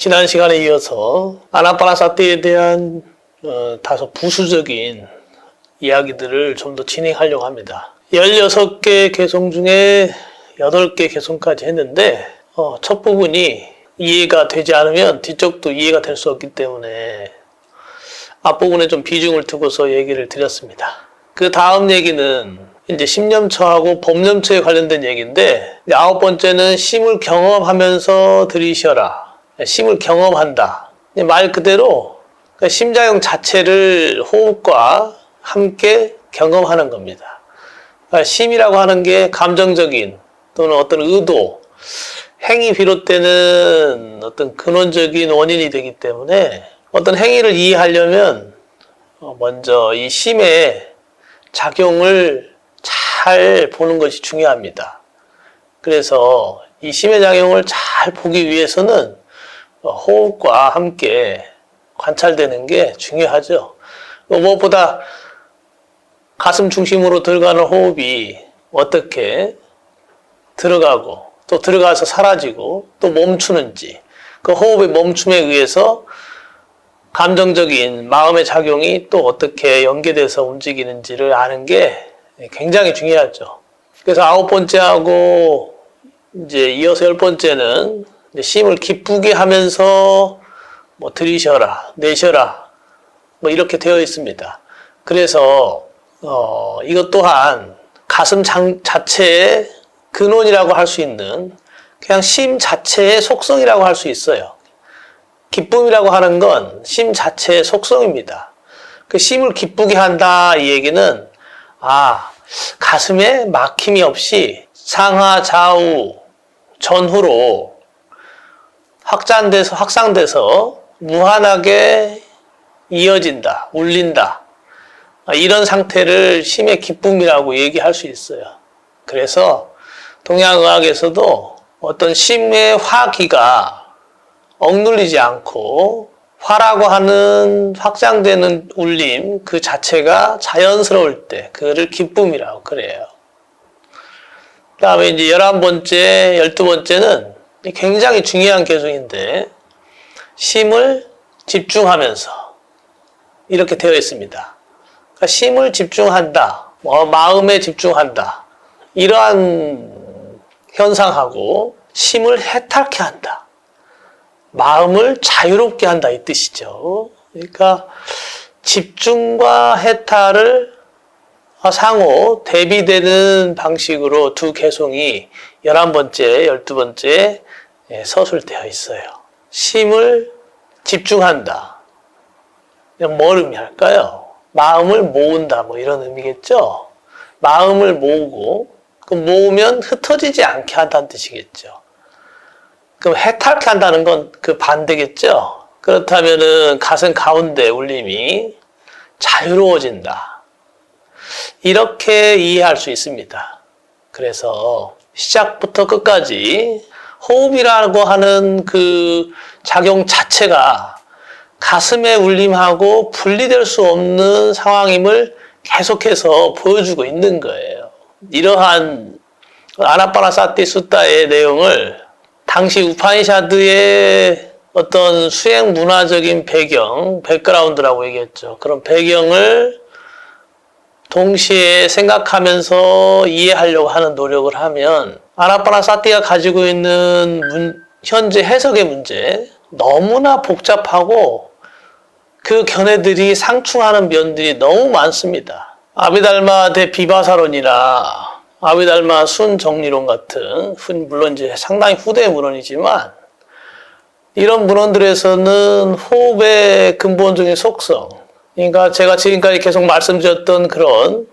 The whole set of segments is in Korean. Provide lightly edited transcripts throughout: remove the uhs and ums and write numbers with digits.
지난 시간에 이어서 아나파나사티에 대한 다소 부수적인 이야기들을 좀 더 진행하려고 합니다. 16개 개송 중에 8개 개송까지 했는데 첫 부분이 이해가 되지 않으면 뒤쪽도 이해가 될 수 없기 때문에 앞부분에 좀 비중을 두고서 얘기를 드렸습니다. 그 다음 얘기는 이제 심념처하고 법념처에 관련된 얘기인데, 9번째는 심을 경험하면서 들이셔라. 심을 경험한다. 말 그대로 심작용 자체를 호흡과 함께 경험하는 겁니다. 심이라고 하는 게 감정적인 또는 어떤 의도, 행위 비롯되는 어떤 근원적인 원인이 되기 때문에 어떤 행위를 이해하려면 먼저 이 심의 작용을 잘 보는 것이 중요합니다. 그래서 이 심의 작용을 잘 보기 위해서는 호흡과 함께 관찰되는 게 중요하죠. 무엇보다 가슴 중심으로 들어가는 호흡이 어떻게 들어가고 또 들어가서 사라지고 또 멈추는지, 그 호흡의 멈춤에 의해서 감정적인 마음의 작용이 또 어떻게 연계돼서 움직이는지를 아는 게 굉장히 중요하죠. 그래서 9번째하고 이제 이어서 10번째는 심을 기쁘게 하면서 들이셔라, 내셔라, 이렇게 되어 있습니다. 그래서 이것 또한 가슴 자체의 근원이라고 할 수 있는 그냥 심 자체의 속성이라고 할 수 있어요. 기쁨이라고 하는 건 심 자체의 속성입니다. 그 심을 기쁘게 한다, 이 얘기는 가슴에 막힘이 없이 상하, 좌우, 전후로 확장돼서 무한하게 이어진다, 울린다. 이런 상태를 심의 기쁨이라고 얘기할 수 있어요. 그래서 동양의학에서도 어떤 심의 화기가 억눌리지 않고 화라고 하는 확장되는 울림 그 자체가 자연스러울 때 그거를 기쁨이라고 그래요. 그 다음에 이제 11번째, 12번째는 굉장히 중요한 개송인데, 심을 집중하면서 이렇게 되어 있습니다. 그러니까 심을 집중한다, 마음에 집중한다, 이러한 현상하고 심을 해탈케 한다, 마음을 자유롭게 한다, 이 뜻이죠. 그러니까 집중과 해탈을 상호 대비되는 방식으로 두 개송이 11번째, 12번째 서술되어 있어요. 심을 집중한다. 뭘 의미할까요? 마음을 모은다, 이런 의미겠죠? 마음을 모으고, 모으면 흩어지지 않게 한다는 뜻이겠죠. 그럼 해탈케 한다는 건 그 반대겠죠? 그렇다면은 가슴 가운데 울림이 자유로워진다. 이렇게 이해할 수 있습니다. 그래서 시작부터 끝까지 호흡이라고 하는 그 작용 자체가 가슴의 울림하고 분리될 수 없는 상황임을 계속해서 보여주고 있는 거예요. 이러한 아나파나사티 수타의 내용을 당시 우파니샤드의 어떤 수행 문화적인 배경, 백그라운드라고 얘기했죠. 그런 배경을 동시에 생각하면서 이해하려고 하는 노력을 하면 아나파나사티가 가지고 있는 현재 해석의 문제, 너무나 복잡하고 그 견해들이 상충하는 면들이 너무 많습니다. 아비달마 대 비바사론이나 아비달마 순 정리론 같은, 물론 이제 상당히 후대의 문헌이지만, 이런 문헌들에서는 호흡의 근본적인 속성, 그러니까 제가 지금까지 계속 말씀드렸던 그런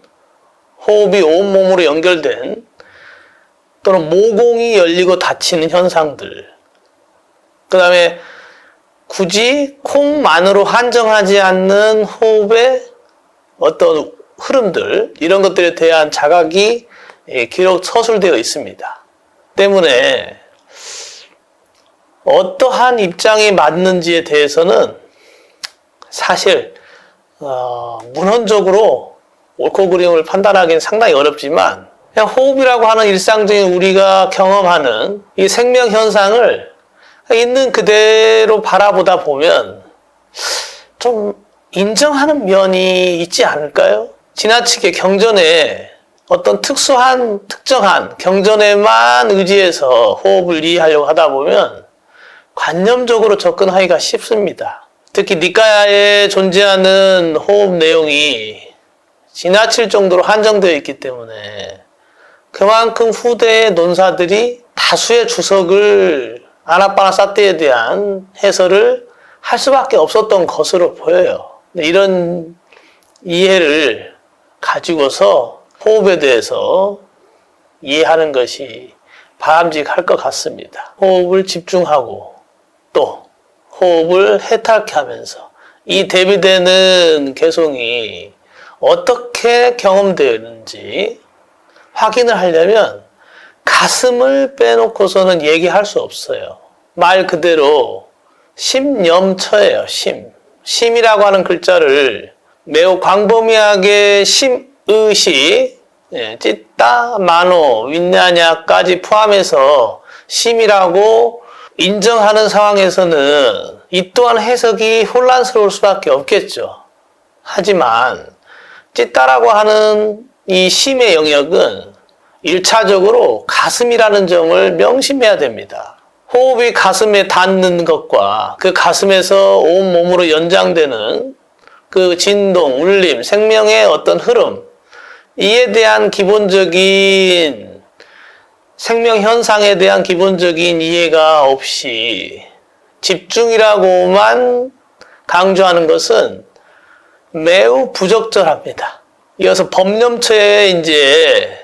호흡이 온몸으로 연결된 또는 모공이 열리고 닫히는 현상들, 그 다음에 굳이 콩만으로 한정하지 않는 호흡의 어떤 흐름들, 이런 것들에 대한 자각이 기록 서술되어 있습니다. 때문에 어떠한 입장이 맞는지에 대해서는 사실 문헌적으로 옳고 그름을 판단하기는 상당히 어렵지만, 그냥 호흡이라고 하는 일상적인 우리가 경험하는 이 생명 현상을 있는 그대로 바라보다 보면 좀 인정하는 면이 있지 않을까요? 지나치게 경전에 어떤 특정한 경전에만 의지해서 호흡을 이해하려고 하다 보면 관념적으로 접근하기가 쉽습니다. 특히 니까야에 존재하는 호흡 내용이 지나칠 정도로 한정되어 있기 때문에 그만큼 후대의 논사들이 다수의 주석을 아나파나사티에 대한 해설을 할 수밖에 없었던 것으로 보여요. 이런 이해를 가지고서 호흡에 대해서 이해하는 것이 바람직할 것 같습니다. 호흡을 집중하고 또 호흡을 해탈케 하면서 이 대비되는 개송이 어떻게 경험되는지 확인을 하려면 가슴을 빼놓고서는 얘기할 수 없어요. 말 그대로 심념처예요. 심이라고 하는 글자를 매우 광범위하게 심의시, 찌따, 마노, 윈냐냐까지 포함해서 심이라고 인정하는 상황에서는 이 또한 해석이 혼란스러울 수밖에 없겠죠. 하지만 찌따라고 하는 이 심의 영역은 1차적으로 가슴이라는 점을 명심해야 됩니다. 호흡이 가슴에 닿는 것과 그 가슴에서 온몸으로 연장되는 그 진동, 울림, 생명의 어떤 흐름, 이에 대한 기본적인 생명 현상에 대한 기본적인 이해가 없이 집중이라고만 강조하는 것은 매우 부적절합니다. 이어서 법념처의 이제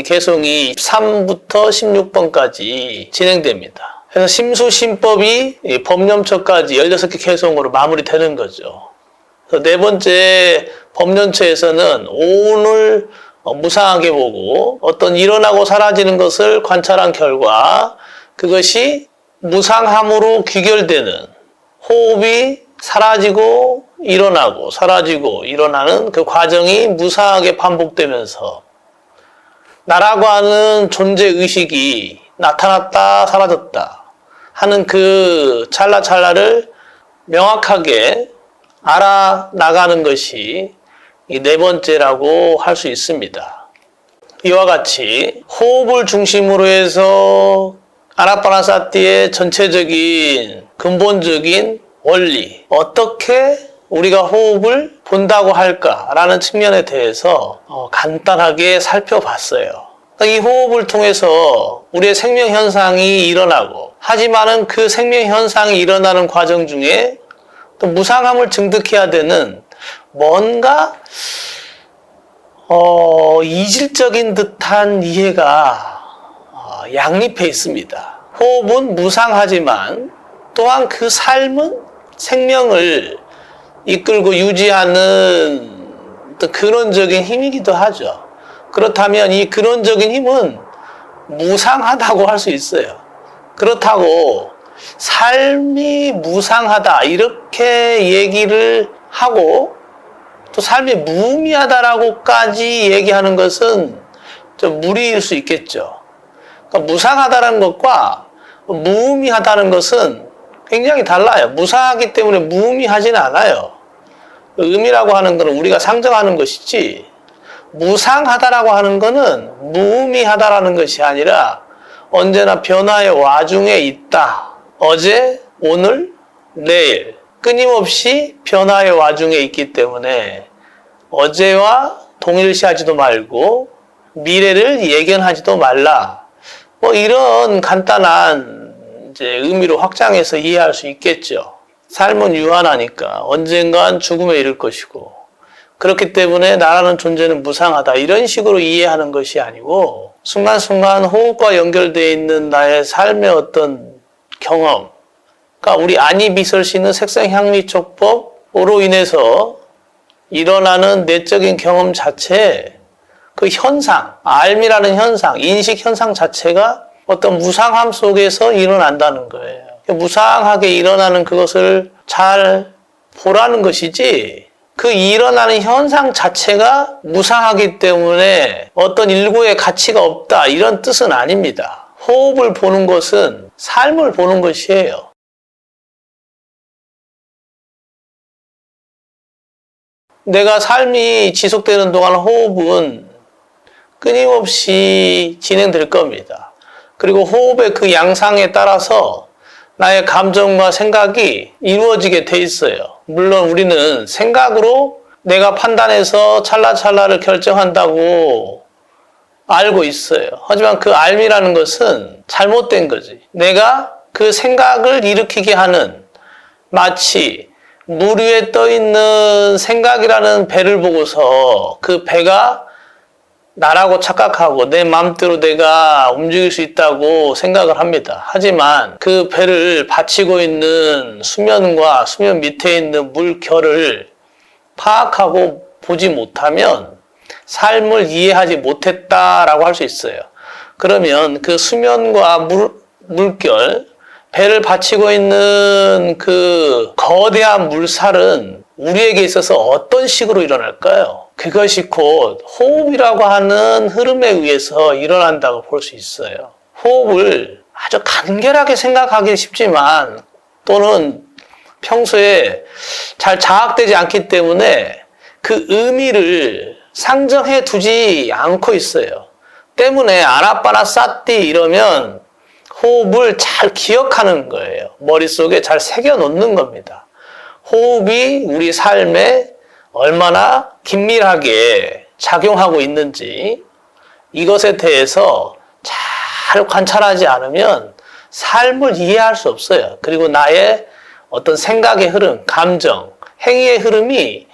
개송이 3부터 16번까지 진행됩니다. 그래서 심수심법이 법념처까지 16개 개송으로 마무리되는 거죠. 그래서 네 번째 법념처에서는 오온을 무상하게 보고 어떤 일어나고 사라지는 것을 관찰한 결과 그것이 무상함으로 귀결되는 호흡이 사라지고 일어나고 사라지고 일어나는 그 과정이 무상하게 반복되면서 나라고 하는 존재의식이 나타났다 사라졌다 하는 그 찰나찰나를 명확하게 알아나가는 것이 이 네 번째라고 할 수 있습니다. 이와 같이 호흡을 중심으로 해서 아나파나사티의 전체적인 근본적인 원리, 어떻게 우리가 호흡을 본다고 할까라는 측면에 대해서 간단하게 살펴봤어요. 이 호흡을 통해서 우리의 생명 현상이 일어나고 하지만은 그 생명 현상이 일어나는 과정 중에 또 무상함을 증득해야 되는 뭔가 이질적인 듯한 이해가 양립해 있습니다. 호흡은 무상하지만 또한 그 삶은 생명을 이끌고 유지하는 어떤 근원적인 힘이기도 하죠. 그렇다면 이 근원적인 힘은 무상하다고 할 수 있어요. 그렇다고 삶이 무상하다 이렇게 얘기를 하고 또 삶이 무의미하다라고까지 얘기하는 것은 좀 무리일 수 있겠죠. 그러니까 무상하다는 것과 무의미하다는 것은 굉장히 달라요. 무상하기 때문에 무의미하지는 않아요. 의미라고 하는 것은 우리가 상정하는 것이지 무상하다라고 하는 것은 무의미하다라는 것이 아니라 언제나 변화의 와중에 있다. 어제, 오늘, 내일 끊임없이 변화의 와중에 있기 때문에 어제와 동일시하지도 말고 미래를 예견하지도 말라. 이런 간단한 이제 의미로 확장해서 이해할 수 있겠죠. 삶은 유한하니까 언젠간 죽음에 이를 것이고 그렇기 때문에 나라는 존재는 무상하다. 이런 식으로 이해하는 것이 아니고 순간순간 호흡과 연결되어 있는 나의 삶의 어떤 경험, 그러니까 우리 안이비설시는 색상향미촉법으로 인해서 일어나는 내적인 경험 자체에 그 현상, 알미라는 현상, 인식 현상 자체가 어떤 무상함 속에서 일어난다는 거예요. 무상하게 일어나는 그것을 잘 보라는 것이지 그 일어나는 현상 자체가 무상하기 때문에 어떤 일고의 가치가 없다 이런 뜻은 아닙니다. 호흡을 보는 것은 삶을 보는 것이에요. 내가 삶이 지속되는 동안 호흡은 끊임없이 진행될 겁니다. 그리고 호흡의 그 양상에 따라서 나의 감정과 생각이 이루어지게 돼 있어요. 물론 우리는 생각으로 내가 판단해서 찰나찰나를 결정한다고 알고 있어요. 하지만 그 알미라는 것은 잘못된 거지. 내가 그 생각을 일으키게 하는, 마치 물 위에 떠 있는 생각이라는 배를 보고서 그 배가 나라고 착각하고 내 마음대로 내가 움직일 수 있다고 생각을 합니다. 하지만 그 배를 받치고 있는 수면과 수면 밑에 있는 물결을 파악하고 보지 못하면 삶을 이해하지 못했다라고 할 수 있어요. 그러면 그 수면과 물결, 배를 받치고 있는 그 거대한 물살은 우리에게 있어서 어떤 식으로 일어날까요? 그것이 곧 호흡이라고 하는 흐름에 의해서 일어난다고 볼 수 있어요. 호흡을 아주 간결하게 생각하기 쉽지만 또는 평소에 잘 자각되지 않기 때문에 그 의미를 상정해 두지 않고 있어요. 때문에 아나빠나 사띠 이러면 호흡을 잘 기억하는 거예요. 머릿속에 잘 새겨 놓는 겁니다. 호흡이 우리 삶에 얼마나 긴밀하게 작용하고 있는지 이것에 대해서 잘 관찰하지 않으면 삶을 이해할 수 없어요. 그리고 나의 어떤 생각의 흐름, 감정, 행위의 흐름이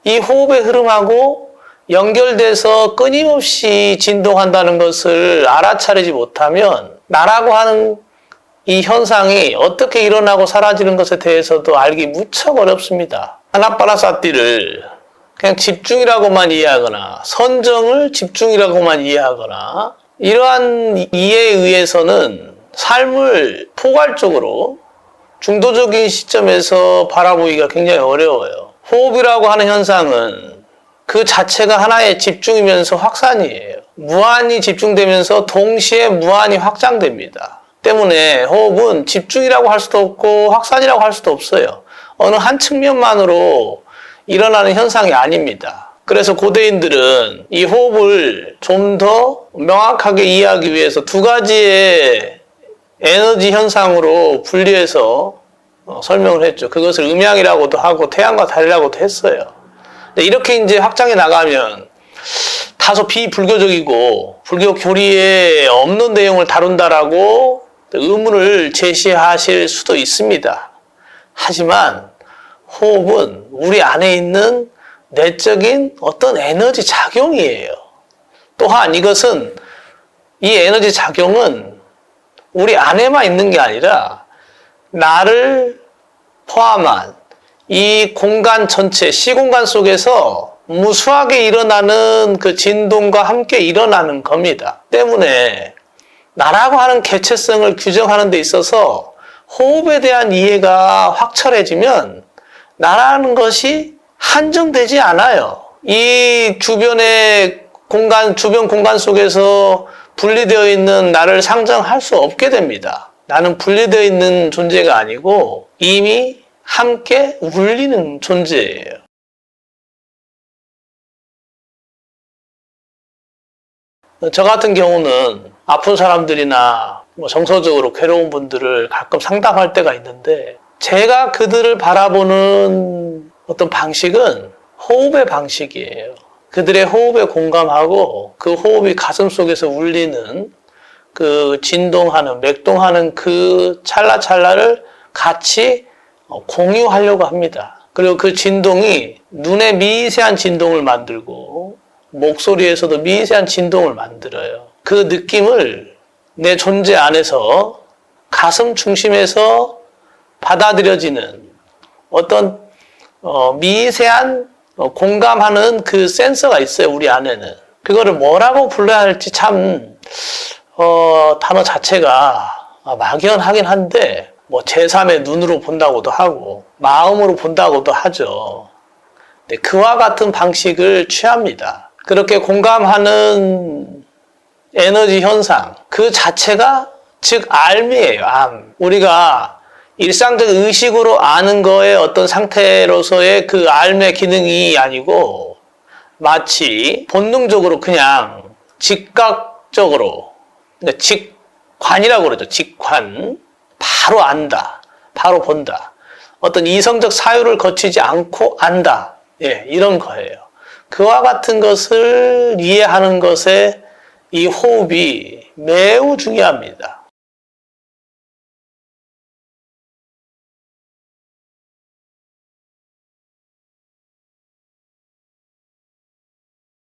이 호흡의 흐름하고 연결돼서 끊임없이 진동한다는 것을 알아차리지 못하면 나라고 하는 이 현상이 어떻게 일어나고 사라지는 것에 대해서도 알기 무척 어렵습니다. 아나빠나사띠를 그냥 집중이라고만 이해하거나 선정을 집중이라고만 이해하거나 이러한 이해에 의해서는 삶을 포괄적으로 중도적인 시점에서 바라보기가 굉장히 어려워요. 호흡이라고 하는 현상은 그 자체가 하나의 집중이면서 확산이에요. 무한히 집중되면서 동시에 무한히 확장됩니다. 때문에 호흡은 집중이라고 할 수도 없고 확산이라고 할 수도 없어요. 어느 한 측면만으로 일어나는 현상이 아닙니다. 그래서 고대인들은 이 호흡을 좀 더 명확하게 이해하기 위해서 두 가지의 에너지 현상으로 분리해서 설명을 했죠. 그것을 음양이라고도 하고 태양과 달이라고도 했어요. 근데 이렇게 이제 확장해 나가면 다소 비불교적이고 불교 교리에 없는 내용을 다룬다라고 의문을 제시하실 수도 있습니다. 하지만 호흡은 우리 안에 있는 내적인 어떤 에너지 작용이에요. 또한 이것은 이 에너지 작용은 우리 안에만 있는 게 아니라 나를 포함한 이 공간 전체, 시공간 속에서 무수하게 일어나는 그 진동과 함께 일어나는 겁니다. 때문에 나라고 하는 개체성을 규정하는 데 있어서 호흡에 대한 이해가 확철해지면 나라는 것이 한정되지 않아요. 이 주변의 공간, 주변 공간 속에서 분리되어 있는 나를 상정할 수 없게 됩니다. 나는 분리되어 있는 존재가 아니고 이미 함께 울리는 존재예요. 저 같은 경우는 아픈 사람들이나 정서적으로 괴로운 분들을 가끔 상담할 때가 있는데 제가 그들을 바라보는 어떤 방식은 호흡의 방식이에요. 그들의 호흡에 공감하고 그 호흡이 가슴 속에서 울리는 그 진동하는, 맥동하는 그 찰나찰나를 같이 공유하려고 합니다. 그리고 그 진동이 눈에 미세한 진동을 만들고 목소리에서도 미세한 진동을 만들어요. 그 느낌을 내 존재 안에서 가슴 중심에서 받아들여지는 어떤 미세한 공감하는 그 센서가 있어요. 우리 안에는. 그거를 뭐라고 불러야 할지 참 단어 자체가 막연하긴 한데 뭐 제3의 눈으로 본다고도 하고 마음으로 본다고도 하죠. 근데 그와 같은 방식을 취합니다. 그렇게 공감하는 에너지 현상 그 자체가 즉 암이에요. 암. 우리가 일상적 의식으로 아는 거의 어떤 상태로서의 그 암의 기능이 아니고 마치 본능적으로 그냥 직각적으로, 그러니까 직관이라고 그러죠. 직관. 바로 안다. 바로 본다. 어떤 이성적 사유를 거치지 않고 안다. 예, 이런 거예요. 그와 같은 것을 이해하는 것에 이 호흡이 매우 중요합니다.